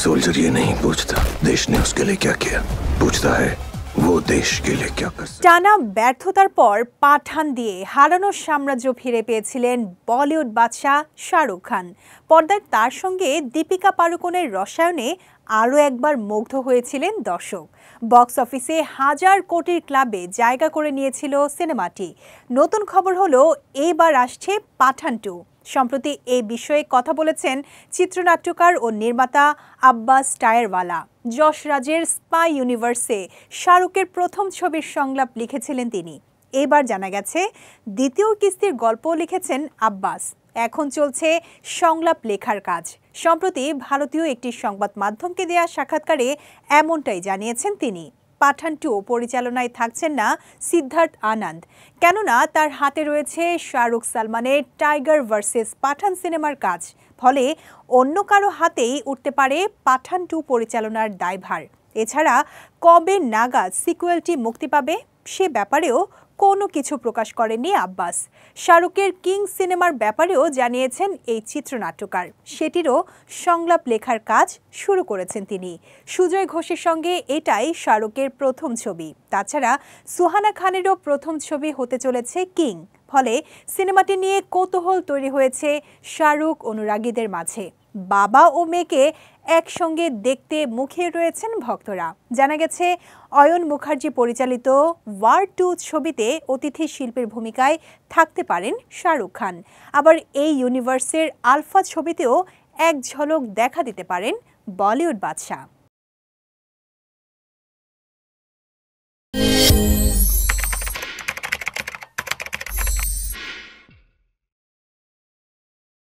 Soldier ये नहीं पूछता देश ने उसके लिए क्या किया, पूछता है वो देश के लिए क्या कर सकता। টানা ব্যর্থতার পর পাঠান দিয়ে হারানোর সাম্রাজ্য ফিরে পেয়েছিলেন বলিউড বাদশা শাহরুখ খান। পর্দায় তার সঙ্গে দীপিকা পাড়ুকোনের রসায়নে আরও একবার মুগ্ধ হয়েছিলেন দর্শক। বক্স অফিসে হাজার কোটির ক্লাবে জায়গা করে নিয়েছিল সিনেমাটি। নতুন খবর হলো এইবার আসছে পাঠান 2। সম্প্রতি এই বিষয়ে কথা বলেছেন চিত্রনাট্যকার ও নির্মাতা আব্বাস টায়ারওয়ালা। যশ রাজের স্পাই ইউনিভার্সে শাহরুখের প্রথম ছবির সংলাপ লিখেছিলেন তিনি। এবার জানা গেছে দ্বিতীয় কিস্তির গল্পও লিখেছেন আব্বাস। এখন চলছে সংলাপ লেখার কাজ। সম্প্রতি ভারতীয় একটি সংবাদ মাধ্যমকে দেয়া সাক্ষাৎকারে এমনটাই জানিয়েছেন তিনি। পাঠান 2 পরিচালনায় থাকছেন না সিদ্ধার্থ আনন্দ, কেননা তার হাতে রয়েছে শাহরুখ সালমানের টাইগার ভার্সেস পাঠান সিনেমার কাজ। ফলে অন্য কারো হাতেই উঠতে পারে পাঠান 2 পরিচালনার দায়ভার। এছাড়া কবে নাগাদ সিকুয়েলটি মুক্তি পাবে সে ব্যাপারেও কোনো কিছু প্রকাশ করেননি আব্বাস। শাহরুখের কিং সিনেমার ব্যাপারেও জানিয়েছেন এই চিত্রনাট্যকার, সেটিরও সংলাপ লেখার কাজ শুরু করেছেন তিনি। সুজয় ঘোষের সঙ্গে এটাই শাহরুখের প্রথম ছবি। তাছাড়া সুহানা খানেরও প্রথম ছবি হতে চলেছে কিং। ফলে সিনেমাটি নিয়ে কৌতূহল তৈরি হয়েছে শাহরুখ অনুরাগীদের মাঝে। বাবা ও মেয়েকে একসঙ্গে দেখতে মুখিয়ে রয়েছেন ভক্তরা। জানা গেছে অয়ন মুখার্জি পরিচালিত ওয়ার 2 ছবিতে অতিথি শিল্পীর ভূমিকায় থাকতে পারেন শাহরুখ খান। আবার এই ইউনিভার্সের আলফা ছবিতেও এক ঝলক দেখা দিতে পারেন বলিউড বাদশা।